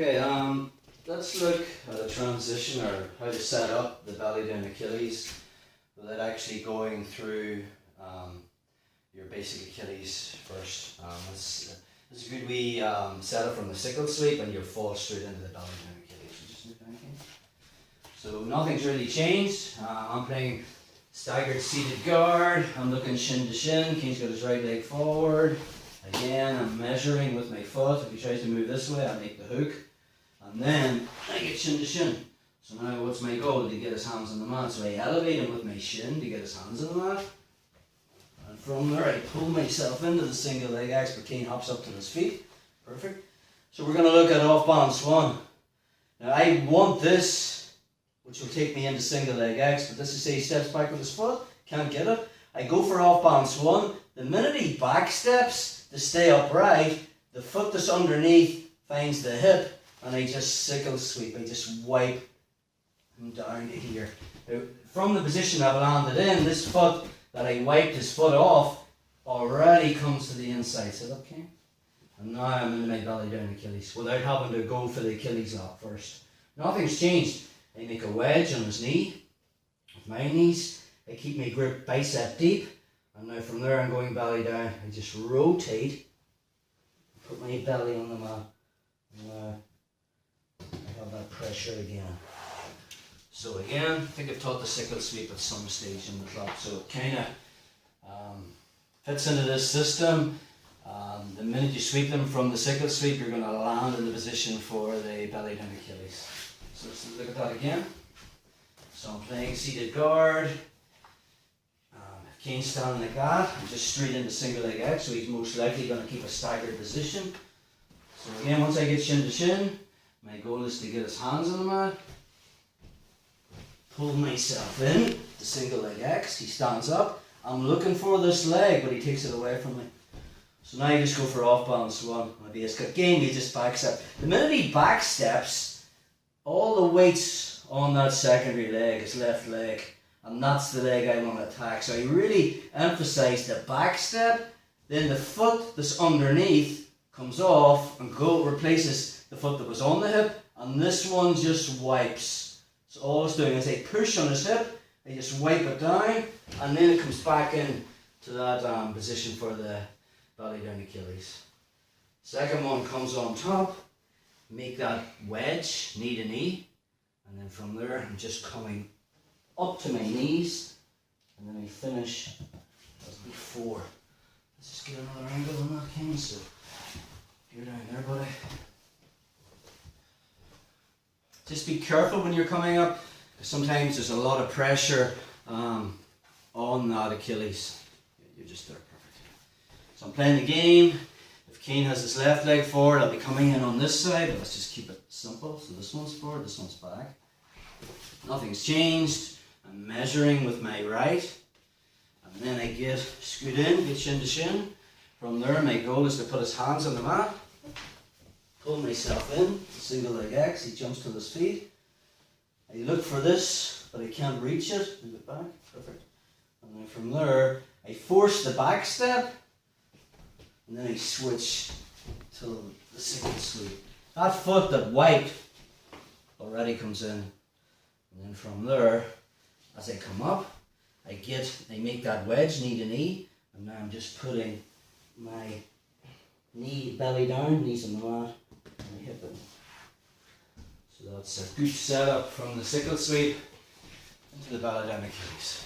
Okay, let's look at a transition or how to set up the belly down Achilles without actually going through your basic Achilles first. This is a good wee setup from the sickle sweep, and you'll fall straight into the belly down Achilles. Just move down again. So nothing's really changed. I'm playing staggered seated guard. I'm looking shin to shin. King's got his right leg forward. Again, I'm measuring with my foot. If he tries to move this way, I make the hook. And then I get shin to shin. So now what's my goal? To get his hands on the mat. So I elevate him with my shin to get his hands on the mat. And from there I pull myself into the single leg X, but King hops up to his feet. Perfect. So we're going to look at off balance one. Now I want this, which will take me into single leg X, but this is say he steps back with his foot. Can't get it. I go for off balance one. The minute he back steps to stay upright, the foot that's underneath finds the hip, and I just sickle sweep. I just wipe him down to here. Now, from the position I've landed in, this foot that I wiped his foot off already comes to the inside. Sit up, King. And now I'm into my belly down Achilles without having to go for the Achilles lock first. Nothing's changed. I make a wedge on his knee with my knees. I keep my grip bicep deep. And now from there I'm going belly down. I just rotate, put my belly on the mat. And I have that pressure again. So again, I think I've taught the sickle sweep at some stage in the club. So it kind of fits into this system. The minute you sweep them from the sickle sweep, you're going to land in the position for the belly down Achilles. So let's look at that again. So I'm playing seated guard. Kane's standing like that, I'm just straight into single leg X, so he's most likely going to keep a staggered position. So again, once I get shin to shin, my goal is to get his hands on the mat, pull myself in to single leg X, he stands up, I'm looking for this leg, but he takes it away from me. So now I just go for off balance one. Maybe it's got game, he just back step. The minute he back steps, all the weight's on that secondary leg, his left leg. And that's the leg I want to attack. So I really emphasize the back step, then the foot that's underneath comes off and replaces the foot that was on the hip, and this one just wipes. So all it's doing is I push on his hip, I just wipe it down, and then it comes back in to that position for the belly down Achilles. Second one comes on top, make that wedge, knee to knee, and then from there I'm just coming up to my knees, and then I finish as before. Let's just get another angle on that, King. So you're down there, buddy. Just be careful when you're coming up, because sometimes there's a lot of pressure on that Achilles. You're just there, perfect. So I'm playing the game. If Kane has his left leg forward, I'll be coming in on this side, but let's just keep it simple. So this one's forward, this one's back. Nothing's changed. I'm measuring with my right, and then I get scoot in, get shin to shin. From there, my goal is to put his hands on the mat, pull myself in, single leg X, he jumps to his feet. I look for this, but I can't reach it. Move it back, perfect. And then from there, I force the back step, and then I switch to the single sweep. That foot that wiped already comes in, and then from there, as I come up, I make that wedge knee to knee, and now I'm just putting my knee, belly down, knees on the mat, and I hip it. So that's a good setup from the sickle sweep into the belly down Achilles.